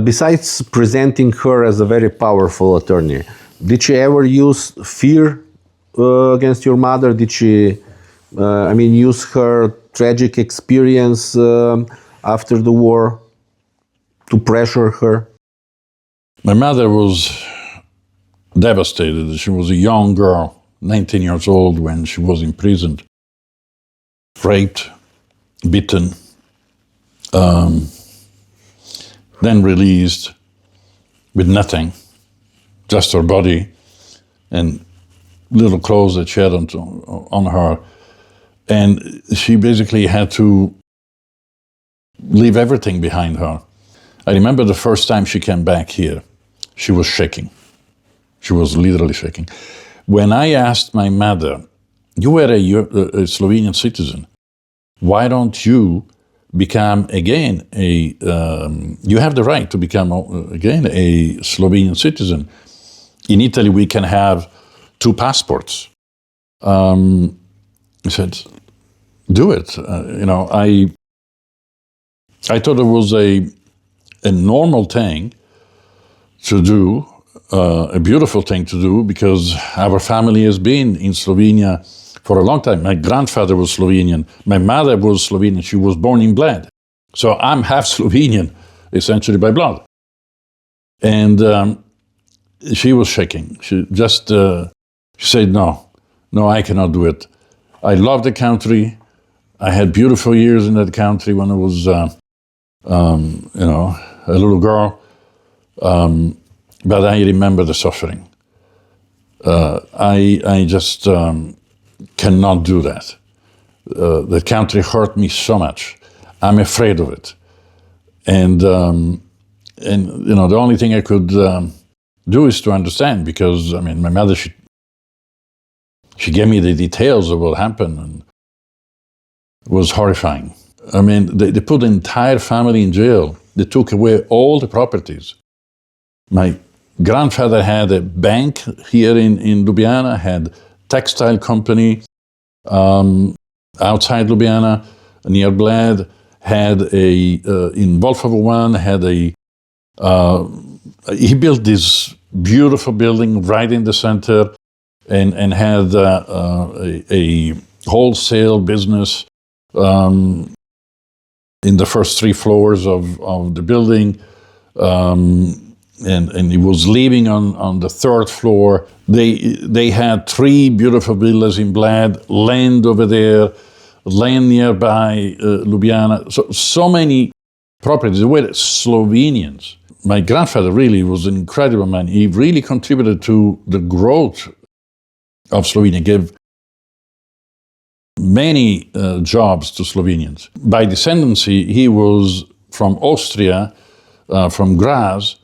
Besides presenting her as a very powerful attorney, did she ever use fear against your mother? Did she, use her tragic experience after the war to pressure her? My mother was devastated. She was a young girl, 19 years old, when she was imprisoned, raped, beaten, then released with nothing, just her body and little clothes that she had on her. And she basically had to leave everything behind her. I remember the first time she came back here, she was shaking. She was literally shaking. When I asked my mother, you were a Slovenian citizen, why don't you become again you have the right to become again a Slovenian citizen. In Italy, we can have 2 passports. I said, do it. I thought it was a normal thing to do, a beautiful thing to do, because our family has been in Slovenia for a long time. My grandfather was Slovenian. My mother was Slovenian. She was born in Bled. So I'm half Slovenian, essentially by blood. And she was shaking. She just she said, no, I cannot do it. I love the country. I had beautiful years in that country when I was, a little girl. But I remember the suffering. I just cannot do that. The country hurt me so much. I'm afraid of it. And the only thing I could do is to understand, because, my mother, she gave me the details of what happened, and it was horrifying. They put the entire family in jail. They took away all the properties. My grandfather had a bank here in Ljubljana, had textile company outside Ljubljana, near Bled, had in Wolfovo 1, he built this beautiful building right in the center, and had a wholesale business in the first 3 floors of the building. And he was living on the 3rd floor. They had 3 beautiful villas in Bled, land over there, land nearby Ljubljana. So many properties. They were Slovenians. My grandfather really was an incredible man. He really contributed to the growth of Slovenia, gave many jobs to Slovenians. By descendancy, he was from Austria, from Graz.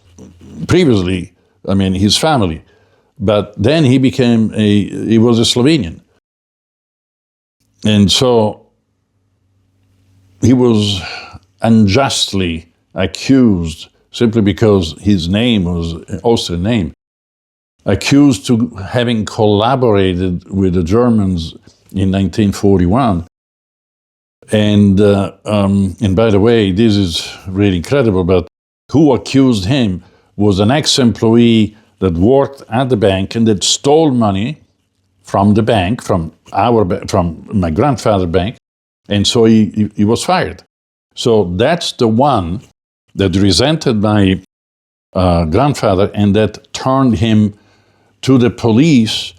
Previously, his family, but then he was a Slovenian. And so he was unjustly accused, simply because his name was an Austrian name, accused to having collaborated with the Germans in 1941. And by the way, this is really incredible, but who accused him was an ex-employee that worked at the bank and that stole money from the bank, from my grandfather's bank, and so he was fired. So that's the one that resented my grandfather, and that turned him to the police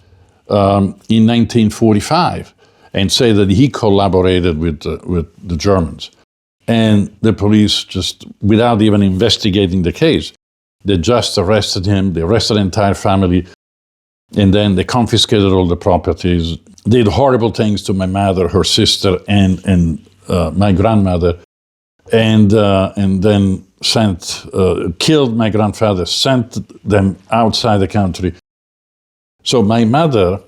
in 1945 and say that he collaborated with the Germans. And the police, just without even investigating the case, they just arrested him. They arrested the entire family, and then they confiscated all the properties, did horrible things to my mother, her sister, and my grandmother, and then killed my grandfather, sent them outside the country. So my mother,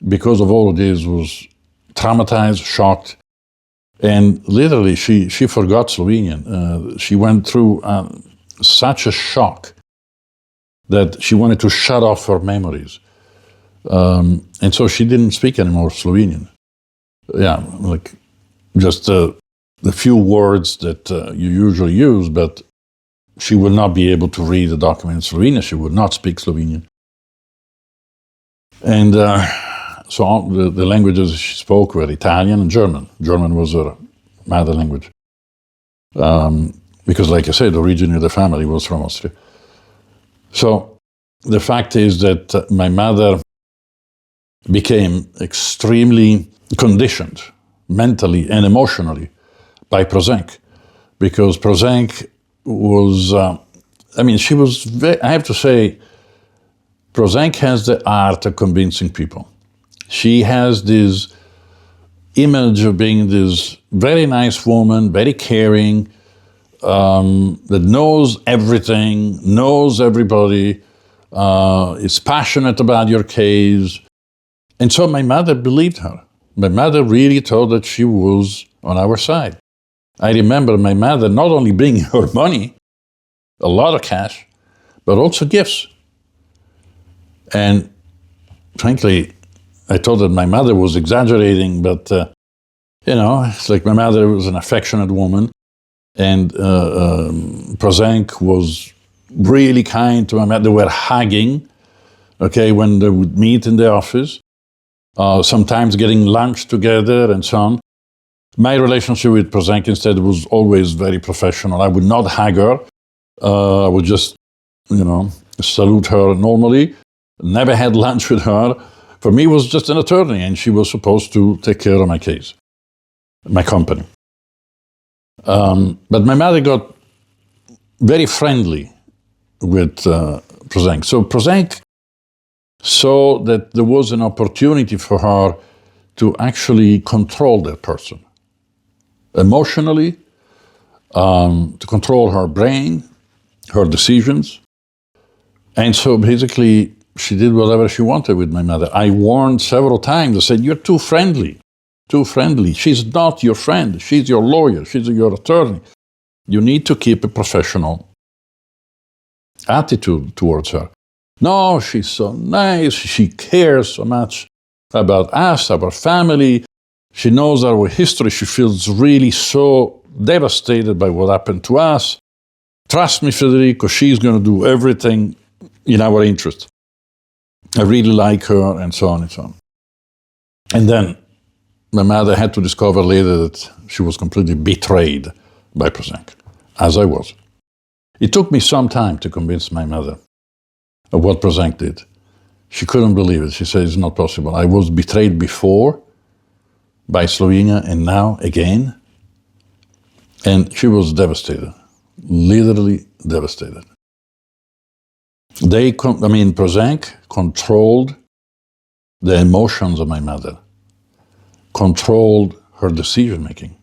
because of all of this, was traumatized, shocked, and literally she forgot Slovenian. She went through such a shock that she wanted to shut off her memories. And so she didn't speak anymore Slovenian. Yeah, like just the few words that you usually use, but she would not be able to read the document in Slovenian. She would not speak Slovenian. And so the languages she spoke were Italian and German. German was her mother language. Because, like I said, originally the family was from Austria. So the fact is that my mother became extremely conditioned mentally and emotionally by Prosenc, because Prosenc was, she was, I have to say, Prosenc has the art of convincing people. She has this image of being this very nice woman, very caring, that knows everything, knows everybody, is passionate about your case. And so my mother believed her. My mother really thought that she was on our side. I remember my mother not only bringing her money, a lot of cash, but also gifts. And frankly, I thought that my mother was exaggerating, but it's like my mother was an affectionate woman, and Prosenc was really kind to my mother. They were hugging, when they would meet in the office, sometimes getting lunch together and so on. My relationship with Prosenc instead was always very professional. I would not hug her. I would just, salute her normally. Never had lunch with her. For me, it was just an attorney, and she was supposed to take care of my case, my company. But my mother got very friendly with Prosenc. So Prosenc saw that there was an opportunity for her to actually control that person emotionally, to control her brain, her decisions. And so basically, she did whatever she wanted with my mother. I warned several times. I said, "You're too friendly, too friendly. She's not your friend. She's your lawyer. She's your attorney. You need to keep a professional attitude towards her." "No, she's so nice. She cares so much about us, our family. She knows our history. She feels really so devastated by what happened to us. Trust me, Federico, she's going to do everything in our interest. I really like her," and so on and so on. And then my mother had to discover later that she was completely betrayed by Prosenc, as I was. It took me some time to convince my mother of what Prosenc did. She couldn't believe it. She said, "It's not possible. I was betrayed before by Slovenia and now again." And she was devastated, literally devastated. Prosenc controlled the emotions of my mother, controlled her decision-making.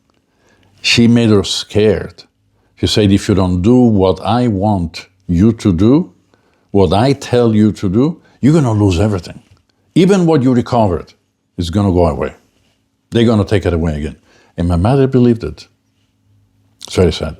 She made her scared. She said, "If you don't do what I want you to do, what I tell you to do, you're going to lose everything. Even what you recovered is going to go away. They're going to take it away again." And my mother believed it. It's very sad.